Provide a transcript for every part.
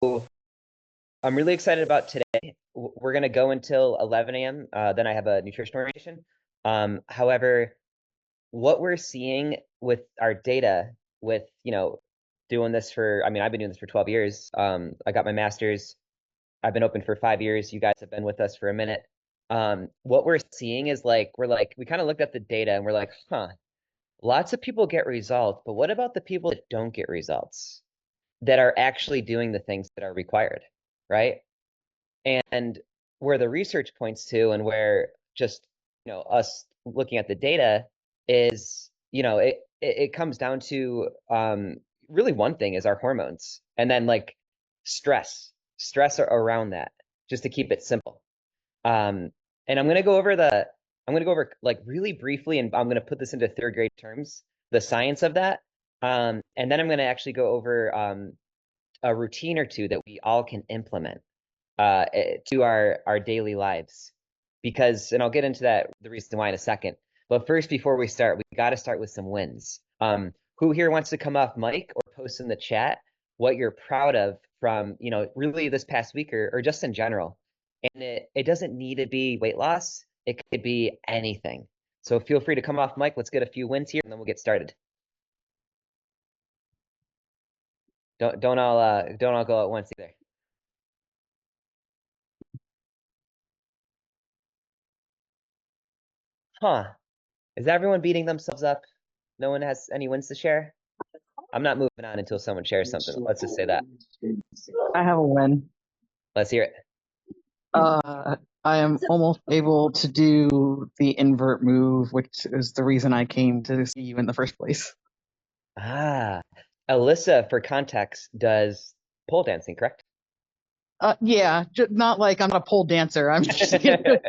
I'm really excited about today. We're going to go until 11 a.m. Then I have a nutrition orientation. However, what we're seeing with our data with, doing this for, I mean, I've been doing this for 12 years. I got my master's. I've been open for 5 years. You guys have been with us for a minute. What we're seeing is we kind of looked at the data and we're like, huh, lots of people get results, but what about the people that don't get results that are actually doing the things that are required, right? And where the research points to and where just, us looking at the data is, it comes down to really one thing is our hormones and then like stress around that, just to keep it simple. Um, and I'm gonna go over like really briefly, and I'm gonna put this into third grade terms, the science of that. And then I'm gonna actually go over a routine or two that we all can implement to our daily lives. Because, and I'll get into that, the reason why in a second. But first, before we start, we got to start with some wins. Who here wants to come off mic or post in the chat what you're proud of from, really this past week or just in general? And it doesn't need to be weight loss. It could be anything. So feel free to come off mic. Let's get a few wins here, and then we'll get started. Don't all go at once either. Huh. Is everyone beating themselves up? No one has any wins to share? I'm not moving on until someone shares something. Let's just say that. I have a win. Let's hear it. I am almost able to do the invert move, which is the reason I came to see you in the first place. Ah, Alyssa, for context, does pole dancing, correct? Yeah, not like I'm not a pole dancer. I'm just a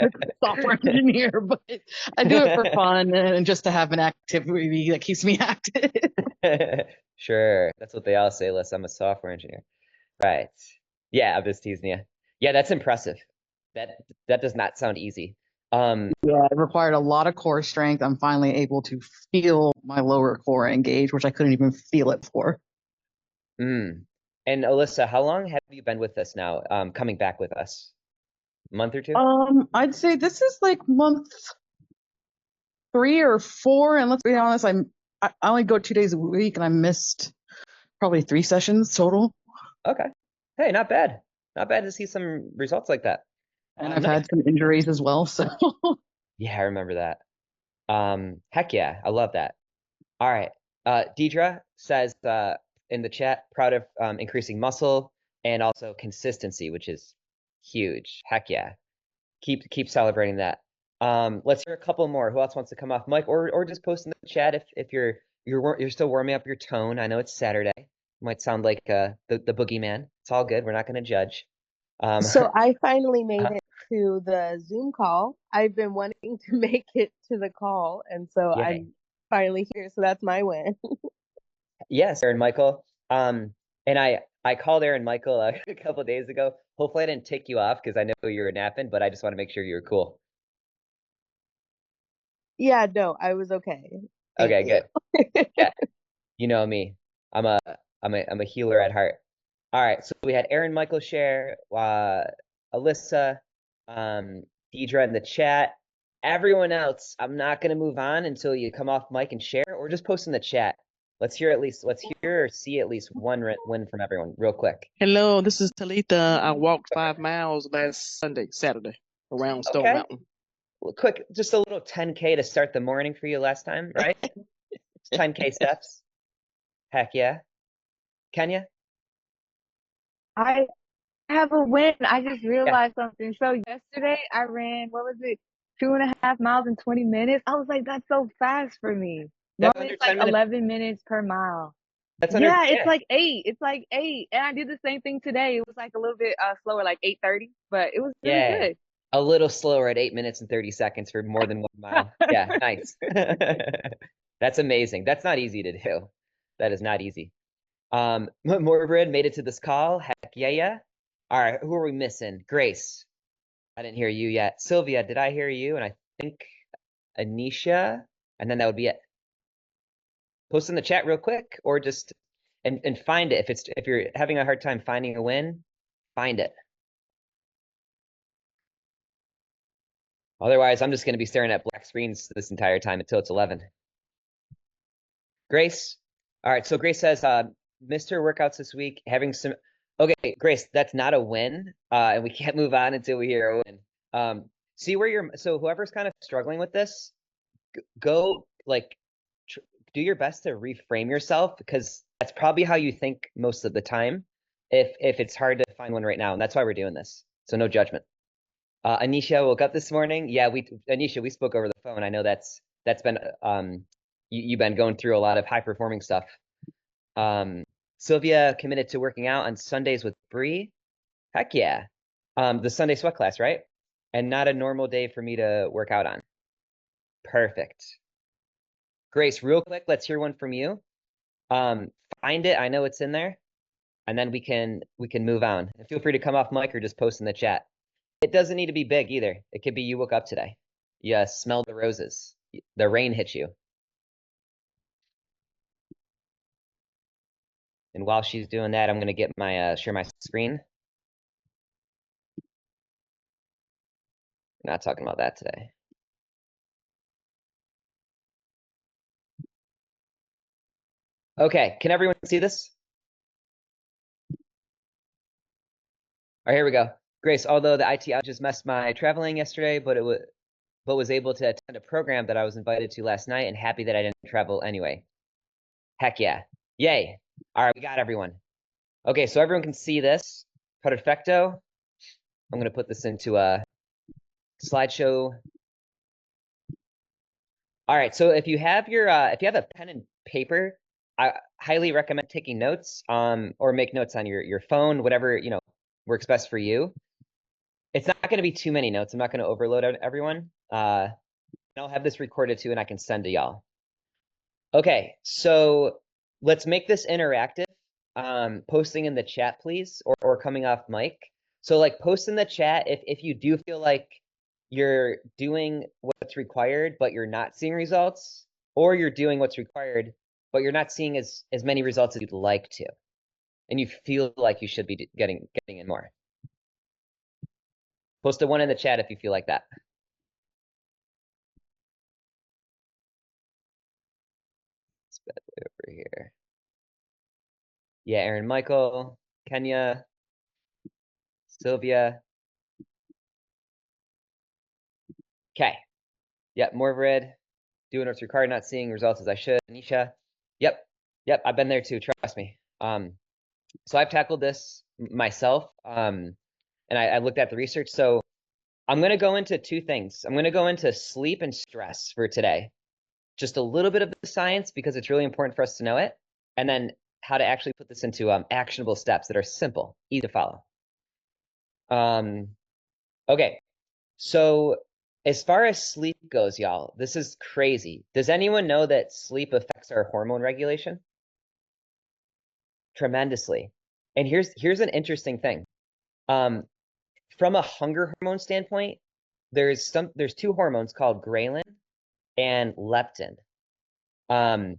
software engineer, but I do it for fun and just to have an activity that keeps me active. Sure, that's what they all say, Alyssa. I'm a software engineer. Right. Yeah, I'm just teasing you. Yeah, that's impressive. That does not sound easy. Yeah, it required a lot of core strength. I'm finally able to feel my lower core engage, which I couldn't even feel it before. And Alyssa, how long have you been with us now? Coming back with us? A month or two? I'd say this is like month 3 or 4, and let's be honest, I only go 2 days a week, and I missed probably 3 sessions total. Okay. Hey, not bad. Not bad to see some results like that. And I've Nice. had some injuries as well, so Yeah, I remember that. Heck yeah, I love that. All right. Deidre says in the chat, proud of increasing muscle and also consistency, which is huge. Heck yeah. Keep celebrating that. Let's hear a couple more. Who else wants to come off mic or just post in the chat if you're still warming up your tone. I know it's Saturday. You might sound like the boogeyman. It's all good. We're not going to judge. So I finally made it to the Zoom call. I've been wanting to make it to the call, and so Yay. I'm finally here. So that's my win. Yes, Aaron Michael. And I called Aaron Michael a couple days ago. Hopefully I didn't tick you off because I know you were napping, but I just want to make sure you were cool. Yeah, no, I was okay. Thank Okay, you. good. Yeah, you know me. I'm a I'm a healer at heart. All right, so we had Aaron Michael share, Alyssa, Deidre in the chat. Everyone else, I'm not gonna move on until you come off mic and share, or just post in the chat. Let's hear or see at least one win from everyone, real quick. Hello, this is Talitha. I walked 5 miles last Saturday, around Stone Okay. Mountain. Well, quick, just a little 10K to start the morning for you last time, right? 10K steps. Heck yeah. Kenya? I have a win. I just Yeah. realized something. So yesterday I ran, what was it, 2.5 miles in 20 minutes? I was like, that's so fast for me. That's Normally under it's like 10 minutes. 11 minutes per mile. That's under, Yeah, it's yeah. like 8. It's like 8. And I did the same thing today. It was like a little bit slower, like 8:30, but it was really Yeah. good. A little slower at 8 minutes and 30 seconds for more than 1 mile. Yeah, nice. That's amazing. That's not easy to do. That is not easy. Morbid made it to this call. Heck yeah, yeah. All right, who are we missing? Grace. I didn't hear you yet. Sylvia, did I hear you? And I think Anisha, and then that would be it. Post in the chat real quick, or just, and find it. If you're having a hard time finding a win, find it. Otherwise, I'm just going to be staring at black screens this entire time until it's 11. Grace. All right. So Grace says, missed her workouts this week, having some. Okay, Grace, that's not a win. And we can't move on until we hear a win. See where you're. So whoever's kind of struggling with this, go like do your best to reframe yourself, because that's probably how you think most of the time. If it's hard to find one right now, and that's why we're doing this. So no judgment. Anisha woke up this morning. Yeah, Anisha, we spoke over the phone. I know that's been you've been going through a lot of high performing stuff. Sylvia committed to working out on Sundays with Bree. Heck yeah. The Sunday sweat class, right? And not a normal day for me to work out on. Perfect. Grace, real quick, let's hear one from you. Find it. I know it's in there, and then we can move on. And feel free to come off mic or just post in the chat. It doesn't need to be big either. It could be you woke up today. You smelled the roses. The rain hit you. And while she's doing that, I'm going to get my share my screen. We're not talking about that today. Okay, can everyone see this? All right, here we go. Grace, although the IT outages messed my traveling yesterday, but was able to attend a program that I was invited to last night, and happy that I didn't travel anyway. Heck yeah. Yay. All right, we got everyone. Okay, so everyone can see this. Perfecto. I'm going to put this into a slideshow. All right, so if you have your if you have a pen and paper, I highly recommend taking notes or make notes on your phone, whatever, works best for you. It's not going to be too many notes. I'm not going to overload everyone. I'll have this recorded too, and I can send to y'all. Okay, so let's make this interactive. Posting in the chat, please, or coming off mic. So like post in the chat if you do feel like you're doing what's required, but you're not seeing results, or you're doing what's required, but you're not seeing as many results as you'd like to, and you feel like you should be getting in more. Post a one in the chat if you feel like that. Let's put it over here. Yeah, Aaron, Michael, Kenya, Sylvia. Okay. Yep, more red. Doing what's required, not seeing results as I should. Anisha. Yep. I've been there too. Trust me. So I've tackled this myself. And I looked at the research. So I'm going to go into two things. I'm going to go into sleep and stress for today. Just a little bit of the science, because it's really important for us to know it. And then how to actually put this into actionable steps that are simple, easy to follow. Okay. So as far as sleep goes, y'all, this is crazy. Does anyone know that sleep affects our hormone regulation? Tremendously. And here's an interesting thing. From a hunger hormone standpoint, there's two hormones called ghrelin and leptin. And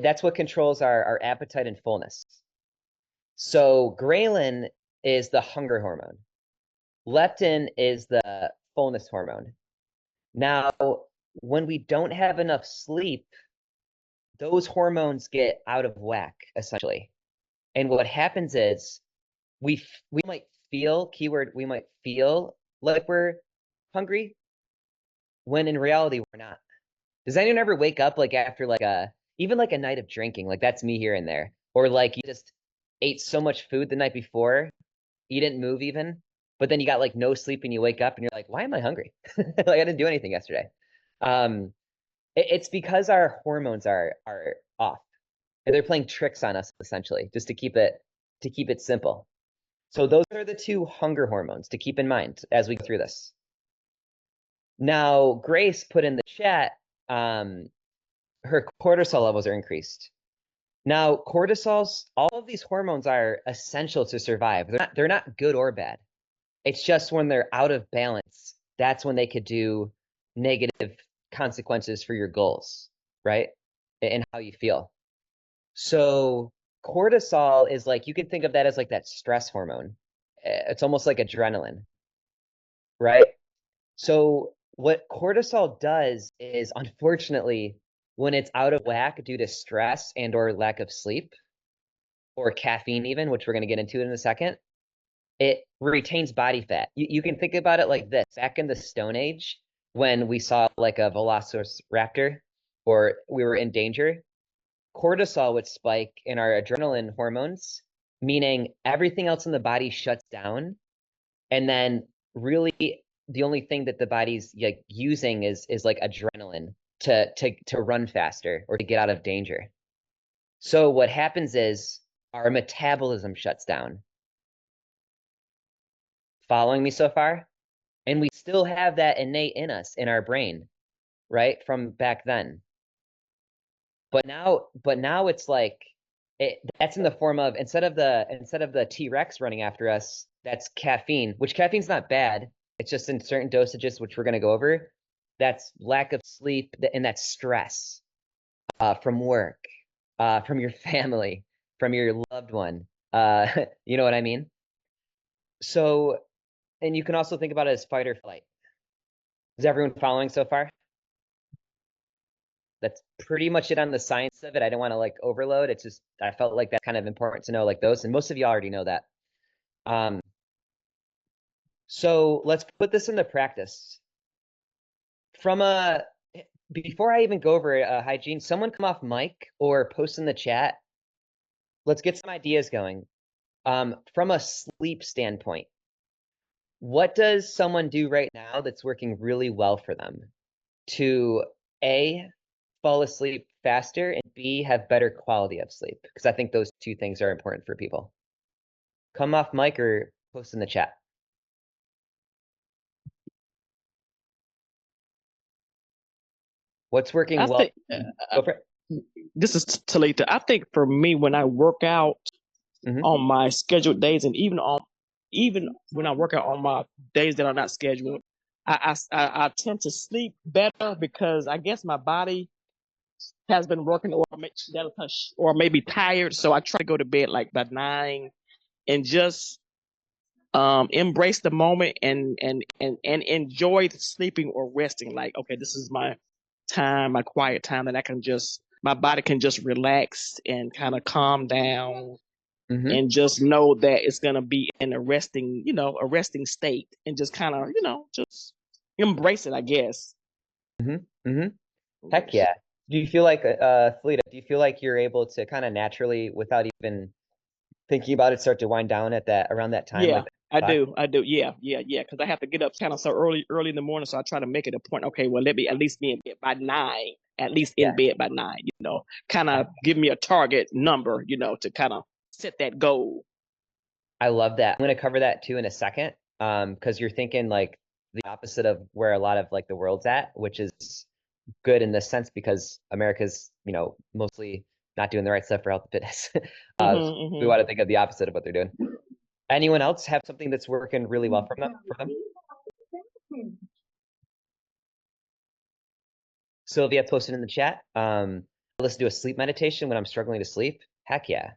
that's what controls our appetite and fullness. So ghrelin is the hunger hormone. Leptin is the fullness hormone. Now, when we don't have enough sleep, those hormones get out of whack, essentially. And what happens is we might feel, keyword, we might feel like we're hungry, when in reality we're not. Does anyone ever wake up like after even like a night of drinking? Like that's me here and there. Or like you just ate so much food the night before, you didn't move even, but then you got like no sleep and you wake up and you're like, why am I hungry? Like I didn't do anything yesterday. It's because our hormones are off. And they're playing tricks on us essentially, just to keep it simple. So those are the two hunger hormones to keep in mind as we go through this. Now, Grace put in the chat, her cortisol levels are increased. Now, all of these hormones are essential to survive. They're not good or bad. It's just when they're out of balance, that's when they could do negative consequences for your goals, right? And how you feel. So cortisol is like, you can think of that as like that stress hormone. It's almost like adrenaline, right? So what cortisol does is, unfortunately, when it's out of whack due to stress and or lack of sleep or caffeine even, which we're going to get into in a second, it retains body fat. You can think about it like this. Back in the Stone Age, when we saw like a velociraptor or we were in danger, cortisol would spike in our adrenaline hormones, meaning everything else in the body shuts down. And then really the only thing that the body's like using is like adrenaline to run faster or to get out of danger. So what happens is our metabolism shuts down. Following me so far? And we still have that innate in us, in our brain, right? From back then. But now it's like that's in the form of, instead of the T-Rex running after us, that's caffeine, which caffeine's not bad. It's just in certain dosages, which we're going to go over. That's lack of sleep and that's stress from work, from your family, from your loved one. You know what I mean? So, and you can also think about it as fight or flight. Is everyone following so far? That's pretty much it on the science of it. I don't want to like overload. It's just, I felt like that's kind of important to know, like those, and most of you already know that. So let's put this into practice. Before I even go over hygiene, someone come off mic or post in the chat. Let's get some ideas going. From a sleep standpoint, what does someone do right now that's working really well for them to A, fall asleep faster, and B, have better quality of sleep? Because I think those two things are important for people. Come off mic or post in the chat. What's working I well? think Go for it. this is Talita. I think for me, when I work out on my scheduled days, and even when I work out on my days that are not scheduled, I tend to sleep better because I guess my body has been working or maybe tired. So I try to go to bed like by 9 and just embrace the moment and enjoy the sleeping or resting. Like, okay, this is my time, my quiet time, that I can just, my body can just relax and kind of calm down and just know that it's gonna be in a resting state, and just kind of, just embrace it, I guess. Heck yeah. Do you feel like, Felita, do you feel like you're able to kind of naturally, without even thinking about it, start to wind down at that, around that time? Yeah, Like I that? do. Yeah. Because I have to get up kind of so early in the morning. So I try to make it a point. Okay, well, let me at least be in bed by 9. At least Yeah. in bed by 9. Kind of give me a target number. To kind of set that goal. I love that. I'm going to cover that too in a second. Because you're thinking like the opposite of where a lot of like the world's at, which is good in this sense because America's, mostly not doing the right stuff for health and fitness. We want to think of the opposite of what they're doing. Anyone else have something that's working really well for them? Sylvia posted in the chat. Let's do a sleep meditation when I'm struggling to sleep. Heck yeah.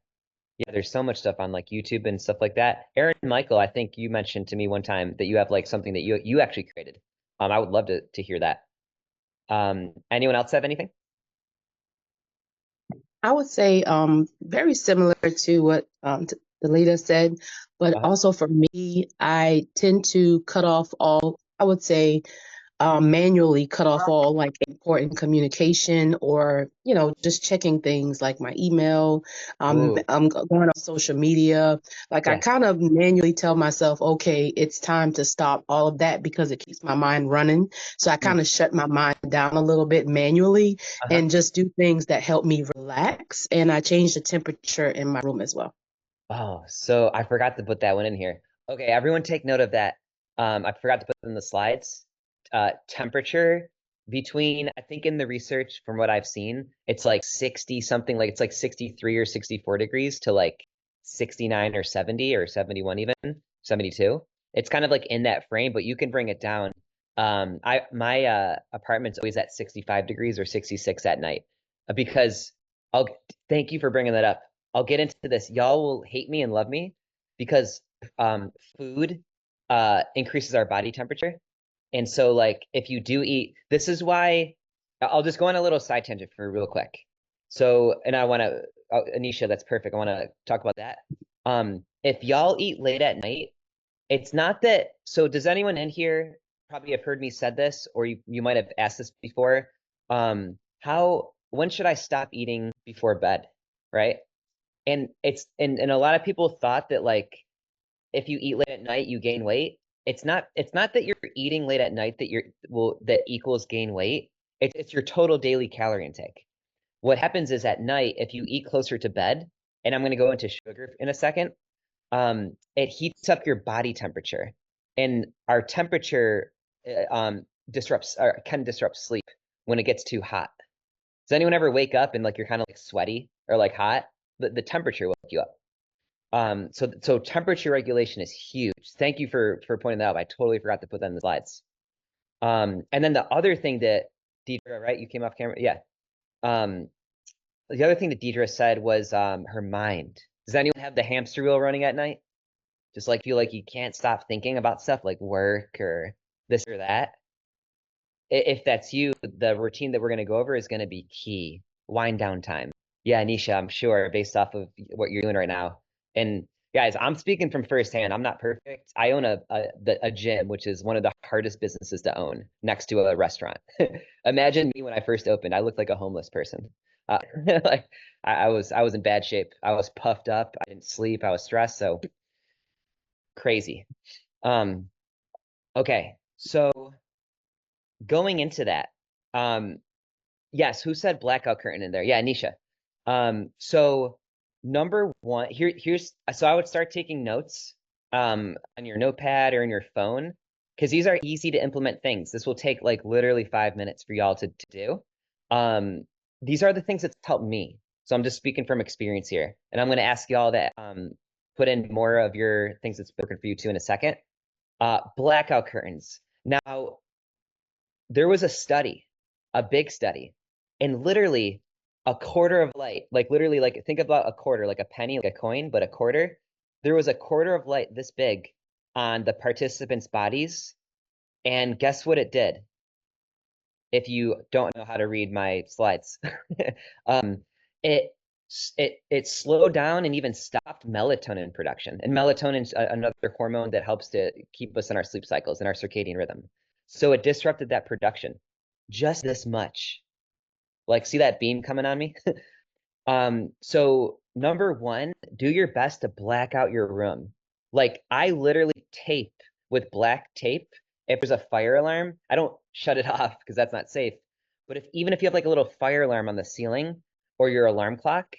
Yeah, there's so much stuff on like YouTube and stuff like that. Aaron Michael, I think you mentioned to me one time that you have like something that you actually created. I would love to hear that. Anyone else have anything? I would say very similar to what the leader said, but also for me, I tend to cut off all, I would say, manually cut off all like important communication or, just checking things like my email. I'm going on social media. Like I kind of manually tell myself, okay, it's time to stop all of that because it keeps my mind running. So I kind of shut my mind down a little bit manually and just do things that help me relax. And I change the temperature in my room as well. Oh, so I forgot to put that one in here. Okay, everyone take note of that. I forgot to put it in the slides. Temperature between, I think in the research from what I've seen, it's like 60 something, like it's like 63 or 64 degrees to like 69 or 70 or 71 even, 72. It's kind of like in that frame, but you can bring it down. My apartment's always at 65 degrees or 66 at night because thank you for bringing that up. I'll get into this. Y'all will hate me and love me because food increases our body temperature. And so like if you do eat, this is why I'll just go on a little side tangent for real quick. So, and I want to, Anisha, that's perfect. I want to talk about that. If y'all eat late at night, it's not that, so does anyone in here probably have heard me said this, or you might have asked this before? When should I stop eating before bed, right? And and a lot of people thought that like, if you eat late at night, you gain weight. It's not that you're eating late at night that equals gain weight. It's your total daily calorie intake. What happens is at night, if you eat closer to bed, and I'm going to go into sugar in a second, it heats up your body temperature, and our temperature disrupts or can disrupt sleep when it gets too hot. Does anyone ever wake up and like you're kind of like sweaty or like hot? The temperature will wake you up. So temperature regulation is huge. Thank you for pointing that out. I totally forgot to put that in the slides. And then the other thing that Deidre, right? You came off camera. Yeah. The other thing that Deidre said was her mind. Does anyone have the hamster wheel running at night? Just like feel like you can't stop thinking about stuff like work or this or that. If that's you, the routine that we're going to go over is going to be key. Wind down time. Yeah, Nisha, I'm sure based off of what you're doing right now. And guys, I'm speaking from firsthand. I'm not perfect. I own a gym, which is one of the hardest businesses to own next to a restaurant. Imagine me when I first opened. I looked like a homeless person. Like I was in bad shape. I was puffed up. I didn't sleep. I was stressed. So crazy. Okay, so going into that, yes, who said blackout curtain in there? Yeah, Nisha. So number one, so I would start taking notes on your notepad or in your phone, because these are easy to implement things. This will take like literally 5 minutes for y'all to do. These are the things that's helped me. So I'm just speaking from experience here. And I'm going to ask y'all to put in more of your things that's working for you too in a second. Blackout curtains. Now, there was a study, a big study, and literally a quarter of light, like literally, like think about a quarter, like a penny, like a coin, but a quarter. There was a quarter of light this big on the participants' bodies. And guess what it did? If you don't know how to read my slides, um, it it slowed down and even stopped melatonin production. And melatonin's another hormone that helps to keep us in our sleep cycles and our circadian rhythm. So it disrupted that production just this much. Like, see that beam coming on me? So number one, do your best to black out your room. Like I literally tape with black tape. If there's a fire alarm, I don't shut it off because that's not safe. But even if you have like a little fire alarm on the ceiling or your alarm clock,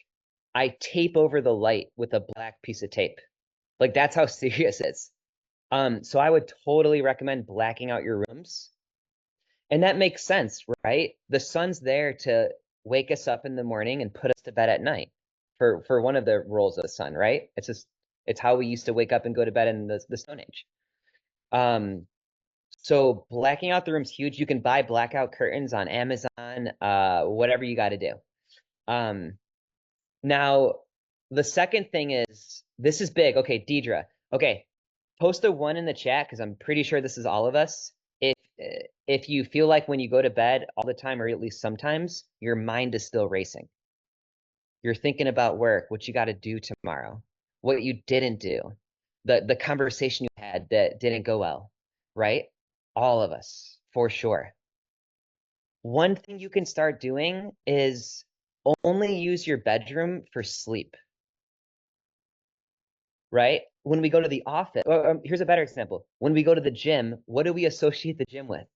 I tape over the light with a black piece of tape. Like that's how serious it is. So I would totally recommend blacking out your rooms. And that makes sense, right? The sun's there to wake us up in the morning and put us to bed at night for one of the roles of the sun, right? It's how we used to wake up and go to bed in the Stone Age. So blacking out the room's huge. You can buy blackout curtains on Amazon, whatever you got to do. Now, the second thing is, this is big. Okay, Deidre. Okay, post a 1 in the chat because I'm pretty sure this is all of us. If you feel like when you go to bed all the time, or at least sometimes, your mind is still racing. You're thinking about work, what you got to do tomorrow, what you didn't do, the conversation you had that didn't go well, right? All of us, for sure. One thing you can start doing is only use your bedroom for sleep, right? When we go to the office, here's a better example. When we go to the gym, what do we associate the gym with?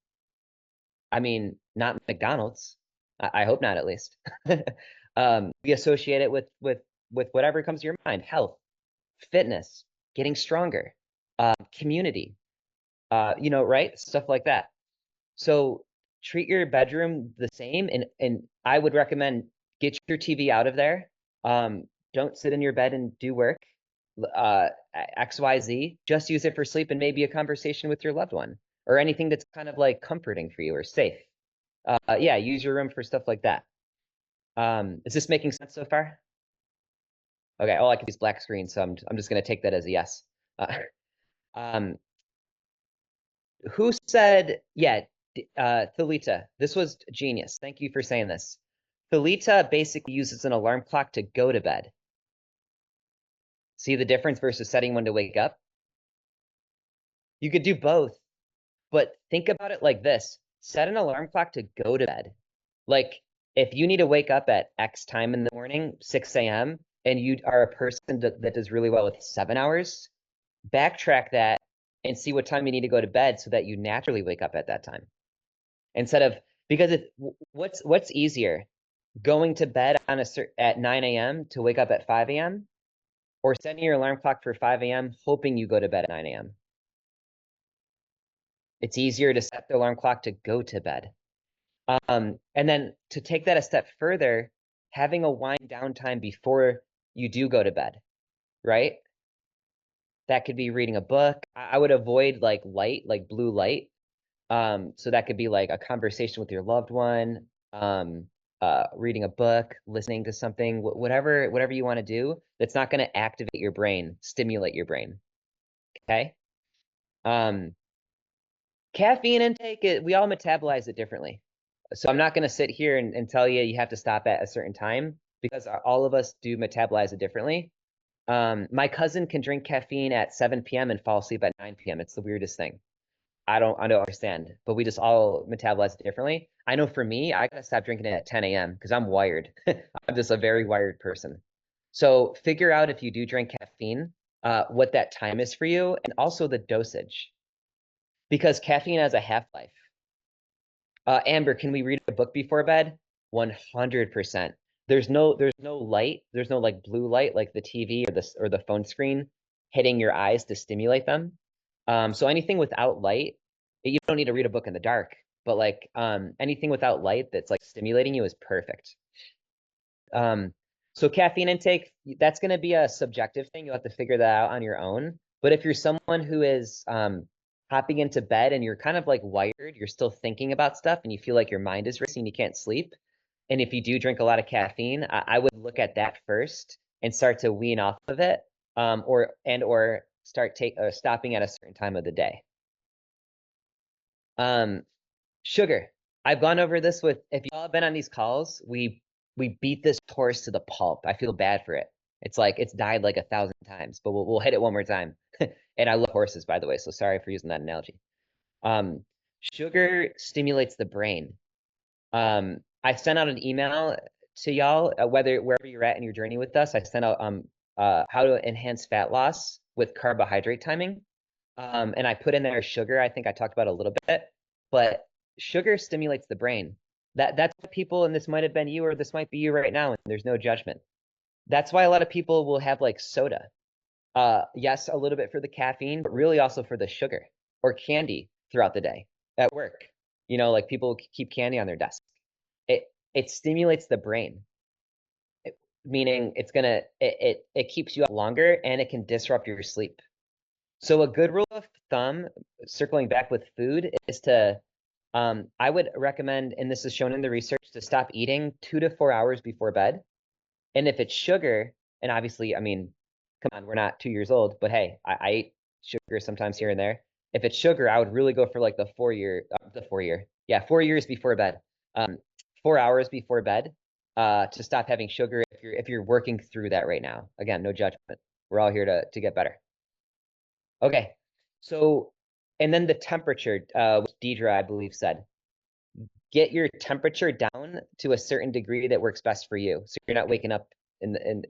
I mean, not McDonald's. I hope not, at least. We associate it with whatever comes to your mind: health, fitness, getting stronger, community, right? Stuff like that. So treat your bedroom the same, and I would recommend get your TV out of there. Don't sit in your bed and do work. XYZ. Just use it for sleep and maybe a conversation with your loved one or anything that's kind of like comforting for you or safe. Yeah, use your room for stuff like that. Is this making sense so far? Okay. Oh, I can use black screen, so I'm just gonna take that as a yes. Um, who said, yeah, Thalita, this was genius. Thank you for saying this. Thalita basically uses an alarm clock to go to bed. See the difference versus setting one to wake up? You could do both, but think about it like this. Set an alarm clock to go to bed. Like, if you need to wake up at X time in the morning, 6 a.m., and you are a person that does really well with 7 hours, backtrack that and see what time you need to go to bed so that you naturally wake up at that time. Instead of, because what's easier, going to bed at 9 a.m. to wake up at 5 a.m., or setting your alarm clock for 5 a.m., hoping you go to bed at 9 a.m.? It's easier to set the alarm clock to go to bed. And then to take that a step further, having a wind down time before you do go to bed, right? That could be reading a book. I would avoid like light, like blue light. So that could be like a conversation with your loved one, reading a book, listening to something, whatever you want to do that's not going to activate your brain, stimulate your brain. Okay. Caffeine intake, we all metabolize it differently. So I'm not going to sit here and tell you have to stop at a certain time, because all of us do metabolize it differently. My cousin can drink caffeine at 7 p.m. and fall asleep at 9 p.m. It's the weirdest thing. I don't understand, but we just all metabolize it differently. I know for me, I gotta stop drinking it at 10 a.m. because I'm wired. I'm just a very wired person. So figure out, if you do drink caffeine, what that time is for you, and also the dosage, because caffeine has a half-life. Amber, can we read a book before bed? 100%. There's no light. There's no like blue light, like the TV or the phone screen hitting your eyes to stimulate them. So anything without light, you don't need to read a book in the dark, but like anything without light that's like stimulating you is perfect. So caffeine intake, that's going to be a subjective thing. You'll have to figure that out on your own. But if you're someone who is hopping into bed and you're kind of like wired, you're still thinking about stuff and you feel like your mind is racing, you can't sleep. And if you do drink a lot of caffeine, I would look at that first and start to wean off of it, or start stopping at a certain time of the day. Sugar. I've gone over this with, if y'all have been on these calls, we beat this horse to the pulp. I feel bad for it. It's like it's died like 1,000 times, but we'll hit it one more time. And I love horses, by the way, so sorry for using that analogy. Sugar stimulates the brain. I sent out an email to y'all, wherever you're at in your journey with us. I sent out how to enhance fat loss with carbohydrate timing. And I put in there sugar. I think I talked about it a little bit, but sugar stimulates the brain. That's what people, and this might have been you, or this might be you right now, and there's no judgment. That's why a lot of people will have like soda. Yes, a little bit for the caffeine, but really also for the sugar, or candy throughout the day at work. You know, like people keep candy on their desk. It stimulates the brain, meaning it keeps you up longer, and it can disrupt your sleep. So a good rule of thumb, circling back with food, is to, I would recommend, and this is shown in the research, to stop eating 2 to 4 hours before bed. And if it's sugar, and obviously, I mean, come on, we're not 2 years old, but hey, I eat sugar sometimes here and there. If it's sugar, I would really go for like the 4 years before bed, 4 hours before bed, to stop having sugar if you're working through that right now. Again, no judgment. We're all here to get better. Okay, so, and then the temperature, which Deidre, I believe, said, get your temperature down to a certain degree that works best for you, so you're not waking up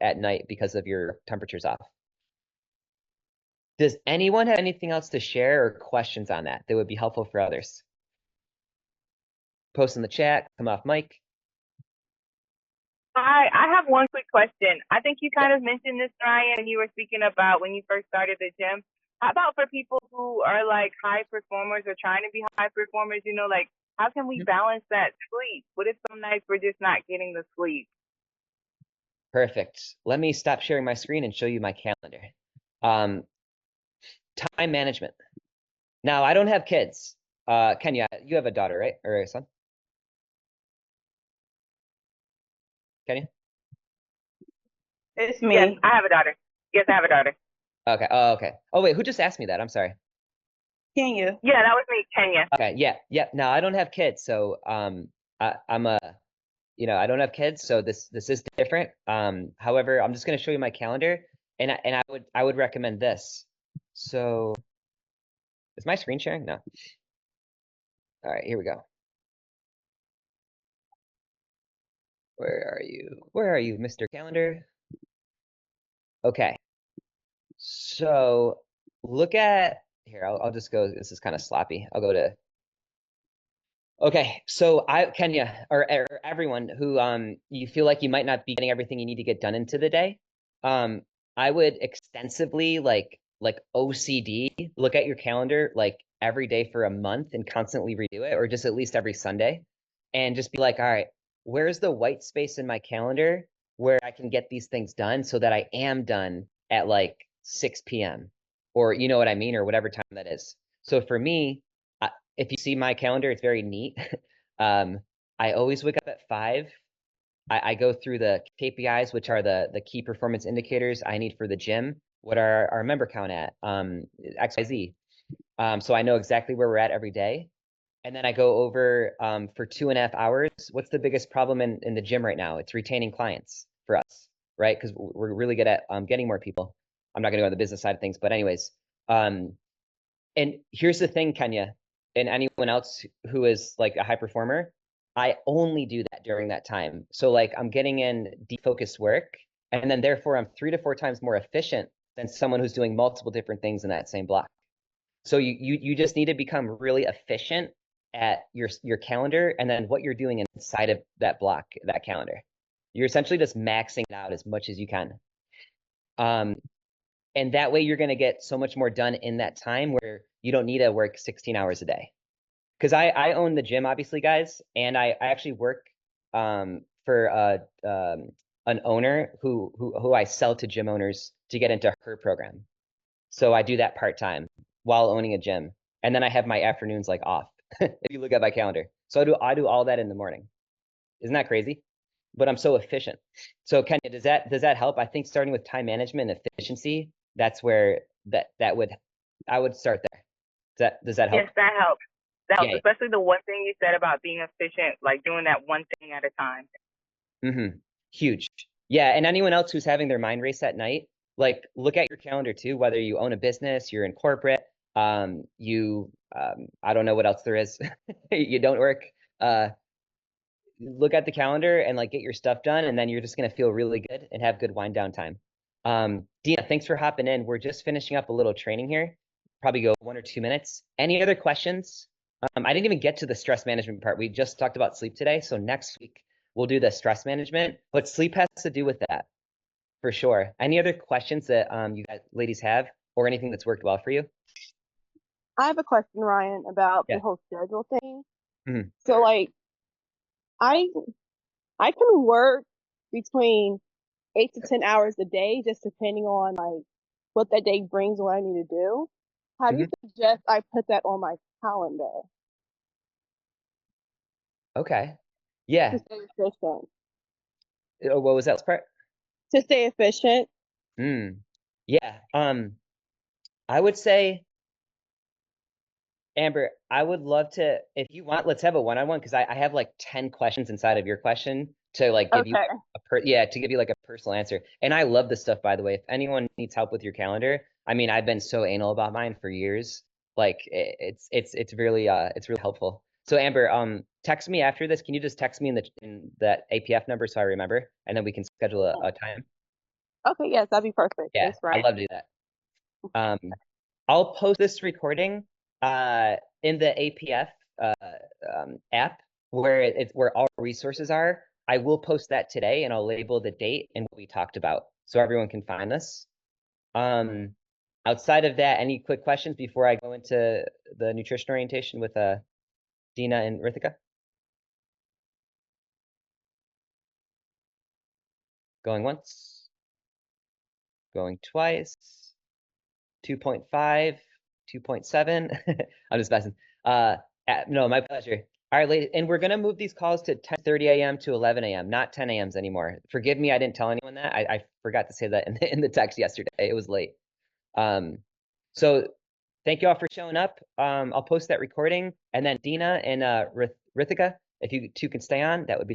at night because of your temperature's off. Does anyone have anything else to share or questions on that would be helpful for others? Post in the chat, come off mic. I have one quick question. I think you kind of mentioned this, Ryan, and you were speaking about when you first started the gym. How about for people who are like high performers or trying to be high performers, you know, like how can we balance that sleep? What if some nights we're just not getting the sleep? Perfect. Let me stop sharing my screen and show you my calendar. Time management. Now, I don't have kids. Kenya, you have a daughter, right? Or a son? Kenya? It's Yes, me. I have a daughter. Yes, I have a daughter. Okay. Oh, okay. Oh, wait, who just asked me that? I'm sorry. Can you? Yeah, that was me, Kenya. Okay. Yeah. Yeah. No, I don't have kids. So, I'm a, I don't have kids, so this is different. However, I'm just going to show you my calendar, and I would recommend this. So, is my screen sharing? No. All right, here we go. Where are you? Where are you, Mr. Calendar? Okay. So, look at here. I'll just go. This is kind of sloppy. I'll go to. Okay, so Kenya, or everyone who you feel like you might not be getting everything you need to get done into the day, um, I would extensively like OCD look at your calendar like every day for a month and constantly redo it, or just at least every Sunday, and just be like, all right, where's the white space in my calendar where I can get these things done so that I am done at like 6 p.m. or you know what I mean, or whatever time that is. So for me, if you see my calendar, it's very neat. um, I always wake up at 5. I go through the KPIs, which are the key performance indicators I need for the gym. What are our member count at? XYZ. So I know exactly where we're at every day. And then I go over for 2.5 hours. What's the biggest problem in the gym right now? It's retaining clients for us, right? Because we're really good at getting more people. I'm not going to go on the business side of things, but anyways, um, and here's the thing, Kenya, and anyone else who is like a high performer, I only do that during that time. So like I'm getting in deep focused work, and then therefore I'm 3 to 4 times more efficient than someone who's doing multiple different things in that same block. So you just need to become really efficient at your calendar and then what you're doing inside of that block, that calendar. You're essentially just maxing it out as much as you can. And that way you're going to get so much more done in that time where you don't need to work 16 hours a day. Because I own the gym, obviously, guys, and I actually work for an owner who I sell to gym owners to get into her program. So I do that part time while owning a gym, and then I have my afternoons like off. If you look at my calendar, so I do all that in the morning. Isn't that crazy? But I'm so efficient. So Kenya, does that help? I think starting with time management and efficiency, that's where that would I would start there. Does that help? Yes, that helps. That helps, Yeah. especially the one thing you said about being efficient, like doing that one thing at a time. Mm-hmm. Huge. Yeah, and anyone else who's having their mind race at night, like look at your calendar too, whether you own a business, you're in corporate, I don't know what else there is. You don't work. Look at the calendar and like get your stuff done, and then you're just gonna feel really good and have good wind down time. Dina, thanks for hopping in. We're just finishing up a little training here. Probably go 1 or 2 minutes. Any other questions? I didn't even get to the stress management part. We just talked about sleep today, so next week we'll do the stress management, but sleep has to do with that for sure. Any other questions that you guys, ladies have, or anything that's worked well for you? I have a question, Ryan, about Yeah. the whole schedule thing. Mhm. So like I I can work between 8 to 10 hours a day, just depending on like what that day brings, what I need to do. How do you suggest I put that on my calendar Okay. to Yeah. stay efficient? What was that last part? To stay efficient. Yeah. I would say, Amber, I would love to, if you want, let's have a one-on-one because I have like 10 questions inside of your question to like give you Okay. to give you like a personal answer. And I love this stuff, by the way. If anyone needs help with your calendar, I mean, I've been so anal about mine for years. Like it's really helpful. So Amber, text me after this. Can you just text me in that APF number so I remember, and then we can schedule a time. Okay, yes, that'd be perfect. Yeah, Thanks, I Ryan. love to do that. Um, I'll post this recording in the APF app where all resources are. I will post that today, and I'll label the date and what we talked about so everyone can find this. Outside of that, any quick questions before I go into the nutrition orientation with Dina and Rithika? Going once, going twice, 2.5, 2.7. I'm just messing. No, my pleasure. All right, ladies, and we're gonna move these calls to 10:30 a.m. to 11 a.m., not 10 a.m.s anymore. Forgive me, I didn't tell anyone that. I forgot to say that in the text yesterday. It was late. So thank you all for showing up. I'll post that recording, and then Dina and Rithika, if you two can stay on, that would be